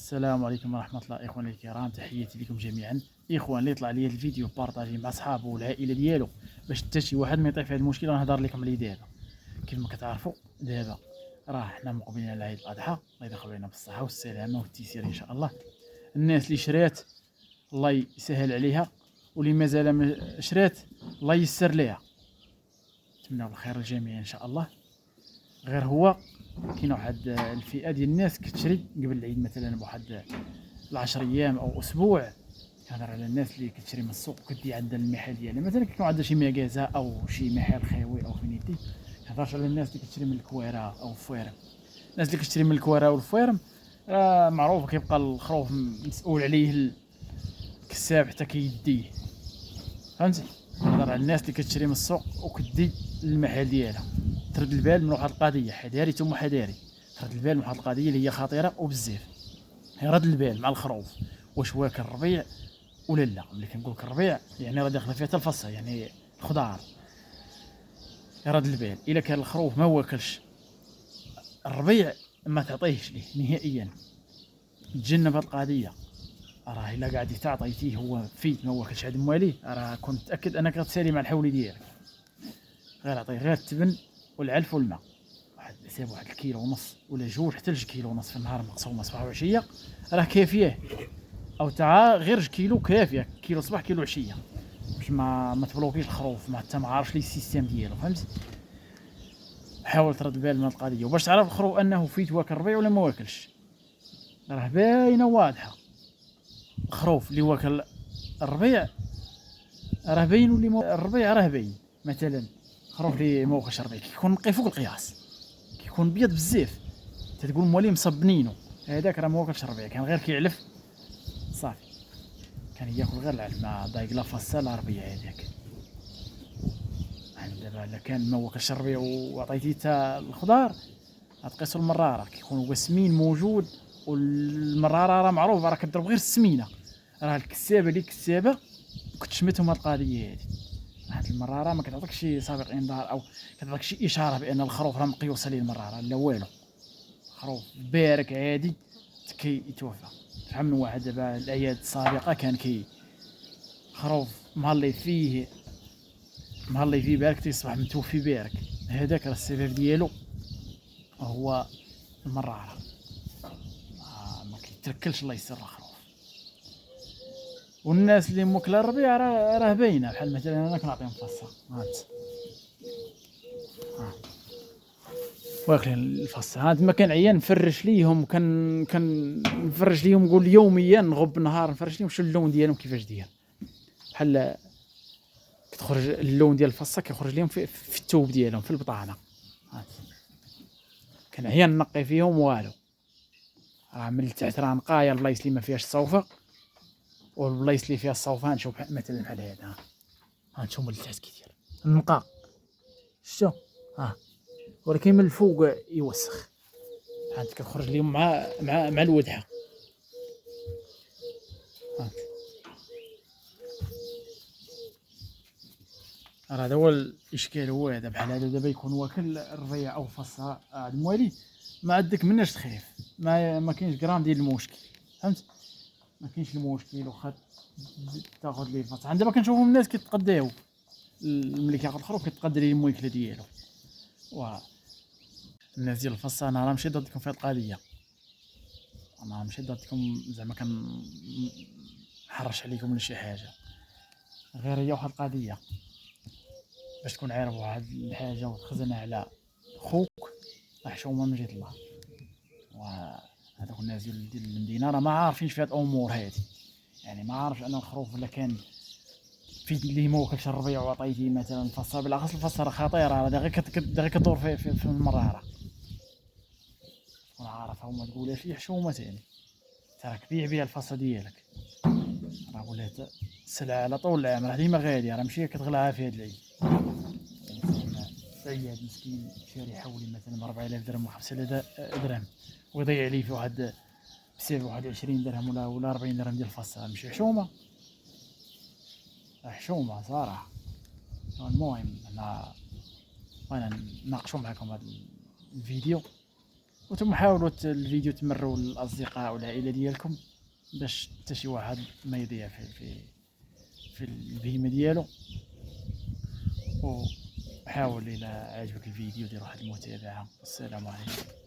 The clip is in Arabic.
السلام عليكم ورحمة الله. إخواني الكرام، تحياتي لكم جميعا. إخوان، اللي يطلع لي الفيديو بارطاجي مع صحابه والعائلة ديالو باش حتى شي واحد ما يطيح في هذه المشكلة. نهضر لكم عليه دابا. كيف ما كتعرفوا دابا راه حنا مقبلين على عيد الأضحى، الله يدخل علينا بالصحة والسلامة والتيسير إن شاء الله. الناس اللي شرات الله يسهل عليها، واللي مازال ما شرات الله ييسر ليها. نتمنوا الخير للجميع إن شاء الله. غير هو كاين واحد الفئه ديال الناس كتشري قبل العيد مثلا بواحد 10 ايام او اسبوع. كنهضر على الناس اللي كتشري من السوق وكدي عندها المحل ديالها، مثلا كيكون عندها شي مكازا او شي محل خيوي او فين يدي. كنهضرش على الناس اللي كتشري من الكويره او الفويرم. الناس اللي كتشري من الكويره والفويرم معروف كيبقى الخروف مسؤول عليه الكساب حتى كيديه، فهمتي. كنهضر على الناس اللي كتشري من السوق وكدي المحل ديالها. ترد البال من واحد القضيه، حذاري ثم حذاري. ترد البال من واحد القضيه اللي هي خطيره وبزاف. هي رد البال مع الخروف، واش واكل الربيع ولا لا. ملي كنقول لك الربيع يعني راه داخله فيها حتى الفصه، يعني الخضار. رد البال الا كان الخروف ما واكلش الربيع ما تعطيهش ليه نهائيا. تجنب هاد القضيه. راه الا قاعد تعطيتيه هو فيت ما واكلش عاد مواليه، راه كنت متاكد انك غتسالي مع الحولي ديالك. غير عطيه غير التبن والعلف والماء، واحد حساب واحد الكيلو ونص ولا جوج حتى لكيلو ونص في النهار مقسومه صباح وعشيه، راه كافيه. او تاع غير كيلو كافيه، كيلو صباح كيلو عشيه، باش ما تبلوكيش الخروف. ما حتى ما عارفش لي السيستيم ديالو، فهمتي. حاول ترد البال من القضيه. وباش تعرف الخروف انه فيت واكل الربيع ولا ما واكلش، راه باينه واضحه. الخروف اللي واكل الربيع راه باين، واللي الربيع راه باين. مثلا الخروف اللي ما واكلش الربيع كيكون نقي فوق القياس، كيكون بيض بزاف، تتقول مواليه مصبنينو. هذاك راه ما واكلش الربيع، كان غير كيعلف صافي. كان ياكل غير العلف، ما ضايق لا فصه لا ربيع هذاك. دابا الا كان ما واكلش الربيع وعطيتيه حتى الخضار، غتقيسو المراره كيكون هو سمين موجود. والمراره راه معروف راه كضرب غير السمينه. راه الكسابه اللي كسابه كتشمتهم هاد القضيه هادي. واحد المراره ما كتعطيكش شي سابق انذار او كتعطيك شي اشاره بان الخروف راه مقيوصه ليه المراره، لا والو. خروف بارك عادي كيتوفى. فهم من واحد دابا الاياد السابقه كان خروف مهلي فيه بارك تيصبح متوفي بارك. هذاك راه السبب ديالو هو المراره. ما كيتركلش الله يسر الخروف. والناس اللي موكله الربيع راه باينه، بحال مثلا انا كنعطيهم فصه هات واكلين الفصه. هاد ما كنعيا نفرش ليهم، كنفرش ليهم، نقول يوميا نغب نهار نفرش ليهم شو اللون ديالهم كيفاش داير. بحال كتخرج اللون ديال الفصه كيخرج لهم في الثوب ديالهم في البطانه. كنعيا نقي فيهم والو. راه من التحت راه نقايه البلايص اللي ما فيهاش الصوفه، والبلايص اللي فيها الصوفه نشوف مثلا بحال هذا. هانتوما اللي تحت كي داير النقاء شتو. ولكن من الفوق يوسخ. هانت كتخرج لهم مع الودحه. هانت راه هذا هو الاشكال. هو هذا بحال هذا دابا يكون واكل الربيع او فصها الموالي، ما عندك مناش تخيف. ما كاينش غرام ديال المشكل، فهمت. ما كاينش المشكل واخا تاخذ ليه الفص. دابا كنشوفهم الناس كيتقداو ملي كياخذ الخروف كيتقدى ليه الماكله ديالو. الناس ديال الفص انا راه ماشي ضدكم في هذه القضيه، انا ماشي ضدكم زعما كنحرش عليكم ولا شي حاجه. غير هي واحد القضيه باش تكون عارف واحد الحاجه وتخزنها على خوك، حشومه من جهه الله. وهذوك الناس ديال المدينه راه ما عارفينش في هاد الامور هادي. يعني ما عارفش ان الخروف ولا كان في اللي ما واكلش الربيع وعطيتيه مثلا الفصه. بالاخص الفصه راه خطيره، راه غير كدور في المراره. تكون عارفها وما تقولهاش لي حشومه ثاني. تراك بيع الفصه ديالك، راه ولات سلعه على طول العام، راه ديما غاليه، راه ماشي كتغلاها في هاد العيد. عياد مسكين شاري حولي مثلا ب 4000 درهم و 5000 درهم، ويضيع عليه في واحد بسبب واحد 20 درهم ولا 40 درهم ديال الفصه. ماشي حشومه، حشومه صراحه. المهم انا ناقشوا معكم هذا الفيديو وانتم حاولوا الفيديو تمروا للاصدقاء والعائله ديالكم باش حتى شي واحد ما يضيع في البهيمه ديالو. وحاول الى عجبك الفيديو دير واحد المتابعه. السلام عليكم.